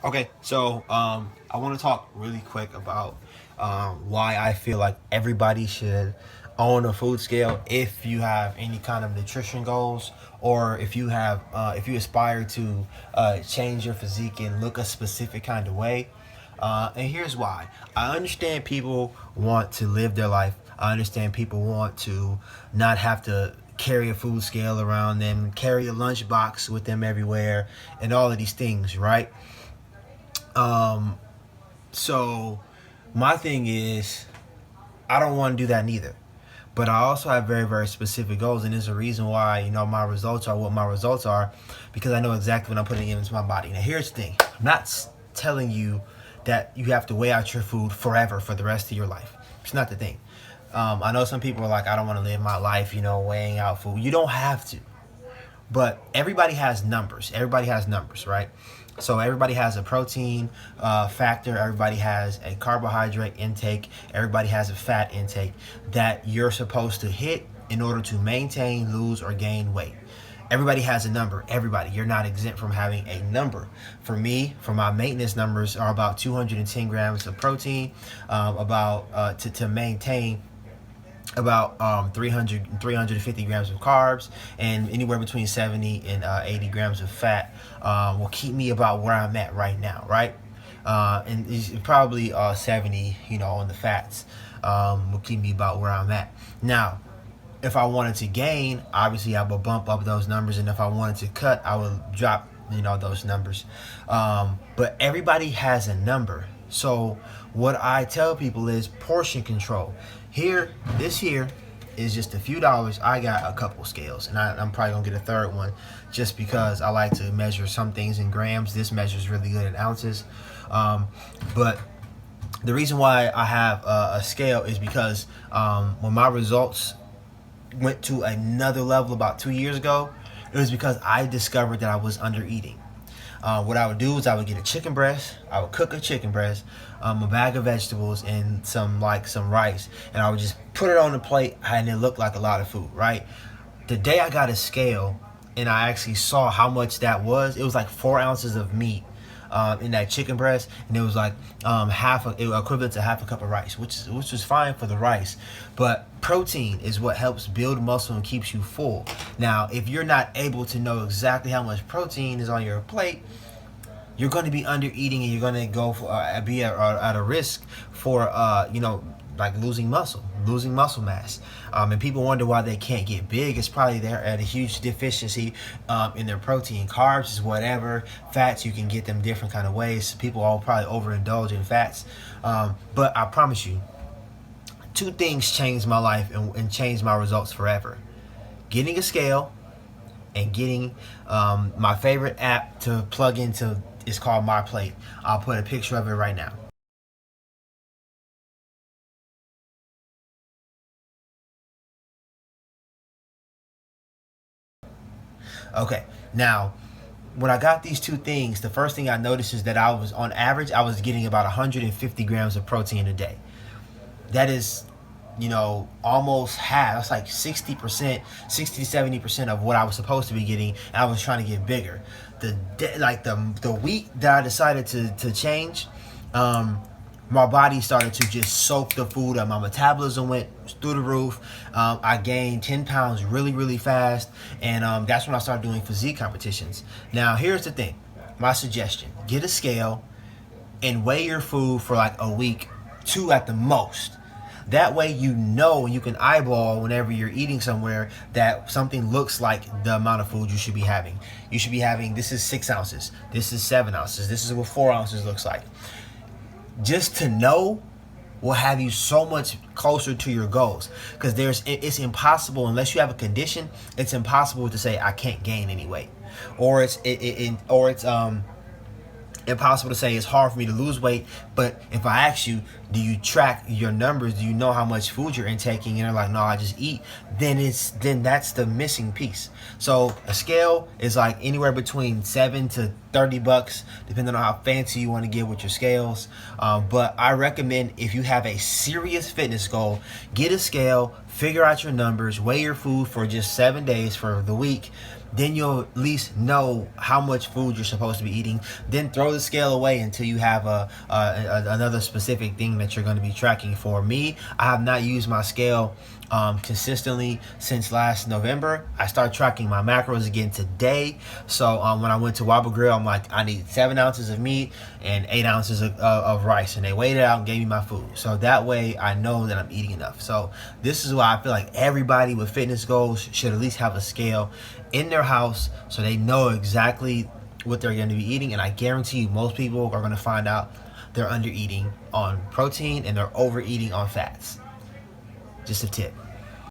Okay, so I want to talk really quick about why I feel like everybody should own a food scale if you have any kind of nutrition goals, or if you aspire to change your physique and look a specific kind of way. And here's why. I understand people want to live their life. I understand people want to not have to carry a food scale around them, carry a lunchbox with them everywhere, and all of these things, right? Um, so my thing is, I don't want to do that neither. But I also have very, very specific goals, and there's a reason why my results are what my results are, because I know exactly what I'm putting into my body. Now, here's the thing: I'm not telling you that you have to weigh out your food forever for the rest of your life. It's not the thing. I know some people are like, I don't want to live my life, weighing out food. You don't have to. But everybody has numbers. Everybody has numbers, right? So everybody has a protein factor. Everybody has a carbohydrate intake. Everybody has a fat intake that you're supposed to hit in order to maintain, lose, or gain weight. Everybody has a number. Everybody. You're not exempt from having a number. For me, for my maintenance numbers are about 210 grams of protein, about to maintain about 350 grams of carbs, and anywhere between 70 and 80 grams of fat will keep me about where I'm at right now, right? And it's probably 70, on the fats, will keep me about where I'm at. Now, if I wanted to gain, obviously I would bump up those numbers, and if I wanted to cut, I would drop, those numbers. But everybody has a number. So what I tell people is portion control. This here is just a few dollars. I got a couple scales, and I'm probably gonna get a third one, just because I like to measure some things in grams. This measures really good in ounces. But the reason why I have a scale is because when my results went to another level about 2 years ago, it was because I discovered that I was under eating. What I would do is I would get a chicken breast. I would cook a chicken breast, a bag of vegetables, and some rice, and I would just put it on the plate, and it looked like a lot of food, right? The day I got a scale and I actually saw how much that was, it was like 4 ounces of meat in that chicken breast, and it was like equivalent to half a cup of rice, which was fine for the rice. But protein is what helps build muscle and keeps you full. Now, if you're not able to know exactly how much protein is on your plate, you're going to be under eating, and you're going to go for be at a risk for like losing muscle mass. And people wonder why they can't get big. It's probably they're at a huge deficiency in their protein. Carbs is whatever. Fats, you can get them different kind of ways. People all probably overindulge in fats. But I promise you, two things changed my life and changed my results forever: getting a scale, and getting my favorite app to plug into. Is called MyPlate. I'll put a picture of it right now. Okay, now when I got these two things, the first thing I noticed is that on average, I was getting about 150 grams of protein a day. That is, almost half. That's like 60%, 60 to 70% of what I was supposed to be getting. And I was trying to get bigger. The week that I decided to change, my body started to just soak the food up. My metabolism went through the roof. I gained 10 pounds really, really fast. And that's when I started doing physique competitions. Now, here's the thing. My suggestion: get a scale and weigh your food for like a week, two at the most. That way you can eyeball whenever you're eating somewhere that something looks like the amount of food you should be having. You should be having, this is 6 ounces, this is 7 ounces, this is what 4 ounces looks like. Just to know will have you so much closer to your goals, because it's impossible, unless you have a condition, it's impossible to say I can't gain any weight, or it's impossible to say it's hard for me to lose weight. But if I ask you, do you track your numbers? Do you know how much food you're intaking? And you're like, no, I just eat. Then that's the missing piece. So a scale is like anywhere between $7 to $30, depending on how fancy you want to get with your scales. But I recommend, if you have a serious fitness goal, get a scale, figure out your numbers, weigh your food for just 7 days for the week. then you'll at least know how much food you're supposed to be eating. Then throw the scale away until you have another specific thing that you're going to be tracking. For me, I have not used my scale consistently since last November. I started tracking my macros again today. So when I went to Wobble Grill, I'm like, I need 7 ounces of meat and 8 ounces of rice, and they weighed it out and gave me my food. So that way I know that I'm eating enough. So this is why I feel like everybody with fitness goals should at least have a scale in their house so they know exactly what they're going to be eating. And I guarantee you most people are going to find out they're under eating on protein and they're overeating on fats. Just a tip.